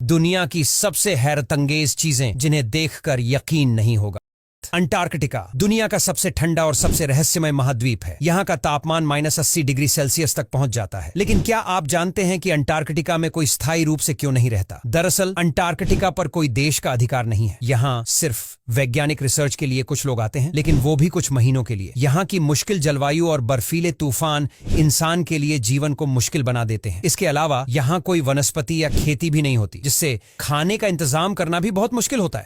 दुनिया की सबसे हैरतअंगेज चीजें जिन्हें देखकर यकीन नहीं होगा। अंटार्कटिका दुनिया का सबसे ठंडा और सबसे रहस्यमय महाद्वीप है। यहाँ का तापमान -80 डिग्री सेल्सियस तक पहुंच जाता है। लेकिन क्या आप जानते हैं कि अंटार्कटिका में कोई स्थायी रूप से क्यों नहीं रहता? दरअसल अंटार्कटिका पर कोई देश का अधिकार नहीं है। यहाँ सिर्फ वैज्ञानिक रिसर्च के लिए कुछ लोग आते हैं, लेकिन वो भी कुछ महीनों के लिए। यहाँ की मुश्किल जलवायु और बर्फीले तूफान इंसान के लिए जीवन को मुश्किल बना देते हैं। इसके अलावा यहाँ कोई वनस्पति या खेती भी नहीं होती, जिससे खाने का इंतजाम करना भी बहुत मुश्किल होता है।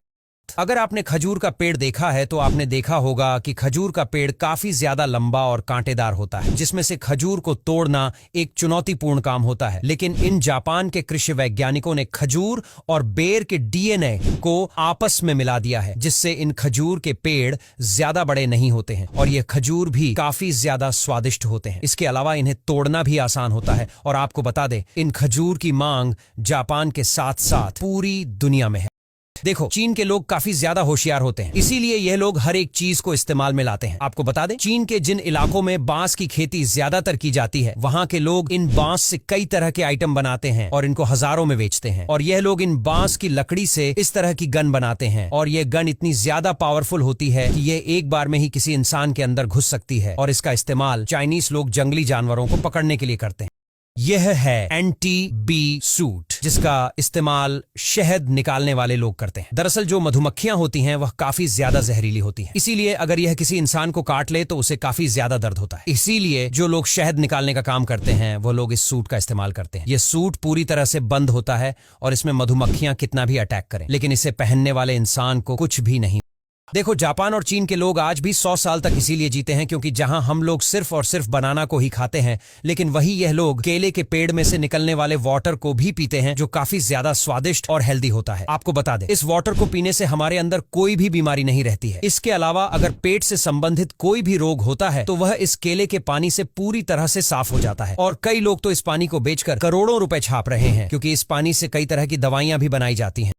अगर आपने खजूर का पेड़ देखा है तो आपने देखा होगा कि खजूर का पेड़ काफी ज्यादा लंबा और कांटेदार होता है, जिसमें से खजूर को तोड़ना एक चुनौतीपूर्ण काम होता है। लेकिन इन जापान के कृषि वैज्ञानिकों ने खजूर और बेर के डीएनए को आपस में मिला दिया है, जिससे इन खजूर के पेड़ ज्यादा बड़े नहीं होते हैं और ये खजूर भी काफी ज्यादा स्वादिष्ट होते हैं। इसके अलावा इन्हें तोड़ना भी आसान होता है। और आपको बता दें, इन खजूर की मांग जापान के साथ साथ पूरी दुनिया में है। देखो, चीन के लोग काफी ज्यादा होशियार होते हैं, इसीलिए यह लोग हर एक चीज को इस्तेमाल में लाते हैं। आपको बता दें, चीन के जिन इलाकों में बांस की खेती ज्यादातर की जाती है, वहां के लोग इन बांस से कई तरह के आइटम बनाते हैं और इनको हजारों में बेचते हैं। और यह लोग इन बांस की लकड़ी से इस तरह की गन बनाते हैं, और यह गन इतनी ज्यादा पावरफुल होती है कि यह एक बार में ही किसी इंसान के अंदर घुस सकती है। और इसका इस्तेमाल चाइनीज लोग जंगली जानवरों को पकड़ने के लिए करते हैं। यह है एंटी-बी सूट, जिसका इस्तेमाल शहद निकालने वाले लोग करते हैं। दरअसल जो मधुमक्खियां होती हैं वह काफी ज्यादा जहरीली होती हैं, इसीलिए अगर यह किसी इंसान को काट ले तो उसे काफी ज्यादा दर्द होता है। इसीलिए जो लोग शहद निकालने का काम करते हैं वो लोग इस सूट का इस्तेमाल करते हैं। यह सूट पूरी तरह से बंद होता है और इसमें मधुमक्खियां कितना भी अटैक करें, लेकिन इसे पहनने वाले इंसान को कुछ भी नहीं। देखो, जापान और चीन के लोग आज भी 100 साल तक इसीलिए जीते हैं क्योंकि जहां हम लोग सिर्फ और सिर्फ बनाना को ही खाते हैं, लेकिन वही यह लोग केले के पेड़ में से निकलने वाले वाटर को भी पीते हैं, जो काफी ज्यादा स्वादिष्ट और हेल्दी होता है। आपको बता दें, इस वाटर को पीने से हमारे अंदर कोई भी बीमारी नहीं रहती है। इसके अलावा अगर पेट से संबंधित कोई भी रोग होता है तो वह इस केले के पानी से पूरी तरह से साफ हो जाता है। और कई लोग तो इस पानी को बेचकर करोड़ों रुपए छाप रहे हैं, क्योंकि इस पानी से कई तरह की दवाइयां भी बनाई जाती हैं।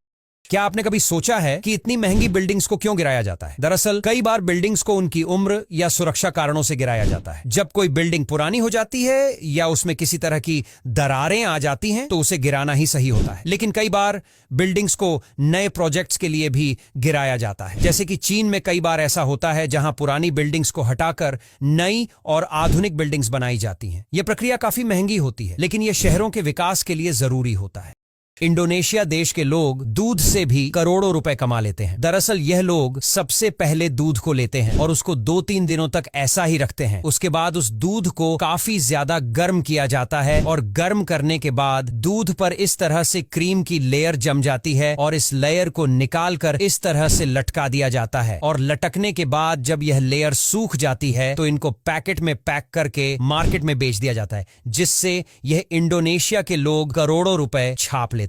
क्या आपने कभी सोचा है कि इतनी महंगी बिल्डिंग्स को क्यों गिराया जाता है? दरअसल कई बार बिल्डिंग्स को उनकी उम्र या सुरक्षा कारणों से गिराया जाता है। जब कोई बिल्डिंग पुरानी हो जाती है या उसमें किसी तरह की दरारें आ जाती हैं तो उसे गिराना ही सही होता है। लेकिन कई बार बिल्डिंग्स को नए प्रोजेक्ट्स के लिए भी गिराया जाता है, जैसे कि चीन में कई बार ऐसा होता है जहां पुरानी बिल्डिंग्स को हटाकर नई और आधुनिक बिल्डिंग्स बनाई जाती हैं। यह प्रक्रिया काफी महंगी होती है, लेकिन यह शहरों के विकास के लिए जरूरी होता है। इंडोनेशिया देश के लोग दूध से भी करोड़ों रुपए कमा लेते हैं। दरअसल यह लोग सबसे पहले दूध को लेते हैं और उसको 2-3 दिनों तक ऐसा ही रखते हैं। उसके बाद उस दूध को काफी ज्यादा गर्म किया जाता है और गर्म करने के बाद दूध पर इस तरह से क्रीम की लेयर जम जाती है और इस लेयर को निकालकर इस तरह से लटका दिया जाता है। और लटकने के बाद जब यह लेयर सूख जाती है तो इनको पैकेट में पैक करके मार्केट में बेच दिया जाता है, जिससे यह इंडोनेशिया के लोग करोड़ों रुपए छाप लेते हैं।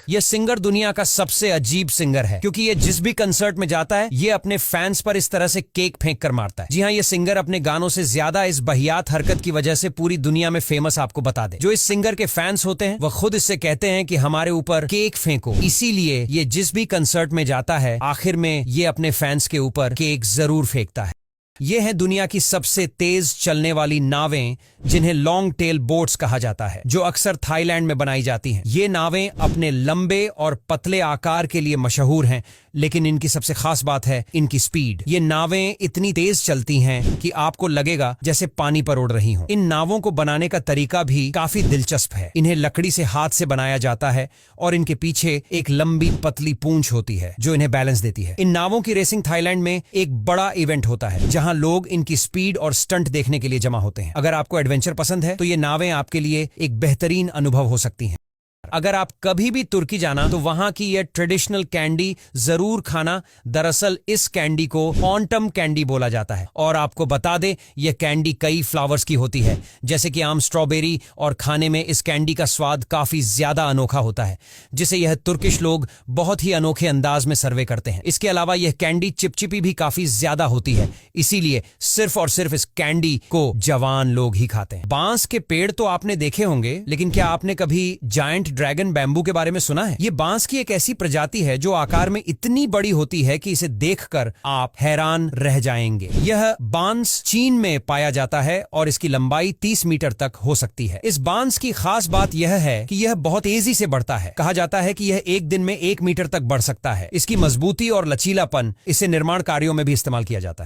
यह सिंगर दुनिया का सबसे अजीब सिंगर है, क्योंकि यह जिस भी कंसर्ट में जाता है ये अपने फैंस पर इस तरह से केक फेंक कर मारता है। जी हाँ, यह सिंगर अपने गानों से ज्यादा इस बहियात हरकत की वजह से पूरी दुनिया में फेमस। आपको बता दें, जो इस सिंगर के फैंस होते हैं वह खुद इससे कहते हैं कि हमारे ऊपर केक फेंको। इसीलिए ये जिस भी कंसर्ट में जाता है आखिर में ये अपने फैंस के ऊपर केक जरूर फेंकता है। ये है दुनिया की सबसे तेज चलने वाली नावें, जिन्हें लॉन्ग टेल बोट्स कहा जाता है, जो अक्सर थाईलैंड में बनाई जाती हैं। ये नावें अपने लंबे और पतले आकार के लिए मशहूर हैं, लेकिन इनकी सबसे खास बात है इनकी स्पीड। ये नावें इतनी तेज चलती हैं कि आपको लगेगा जैसे पानी पर उड़ रही हों। इन नावों को बनाने का तरीका भी काफी दिलचस्प है। इन्हें लकड़ी से हाथ से बनाया जाता है और इनके पीछे एक लंबी पतली पूंछ होती है जो इन्हें बैलेंस देती है। इन नावों की रेसिंग थाईलैंड में एक बड़ा इवेंट होता है, जहां लोग इनकी स्पीड और स्टंट देखने के लिए जमा होते हैं। अगर आपको एडवेंचर पसंद है तो ये नावें आपके लिए एक बेहतरीन अनुभव हो सकती हैं। अगर आप कभी भी तुर्की जाना तो वहां की यह ट्रेडिशनल कैंडी जरूर खाना। दरअसल इस कैंडी को ऑटम कैंडी बोला जाता है और आपको बता दे यह कैंडी कई फ्लावर्स की होती है, जैसे कि आम, स्ट्रॉबेरी, और खाने में इस कैंडी का स्वाद काफी ज्यादा अनोखा होता है, जिसे यह तुर्किश लोग बहुत ही अनोखे अंदाज में सर्वे करते हैं। इसके अलावा यह कैंडी चिपचिपी भी काफी ज्यादा होती है, इसीलिए सिर्फ और सिर्फ इस कैंडी को जवान लोग ही खाते हैं। बांस के पेड़ तो आपने देखे होंगे, लेकिन क्या आपने कभी जायंट ड्रैगन बैम्बू के बारे में सुना है? ये बांस की एक ऐसी प्रजाति है जो आकार में इतनी बड़ी होती है कि इसे देखकर आप हैरान रह जाएंगे। यह बांस चीन में पाया जाता है और इसकी लंबाई 30 मीटर तक हो सकती है। इस बांस की खास बात यह है कि यह बहुत तेजी से बढ़ता है। कहा जाता है कि यह एक दिन में 1 मीटर तक बढ़ सकता है। इसकी मजबूती और लचीलापन इसे निर्माण कार्यों में भी इस्तेमाल किया जाता है।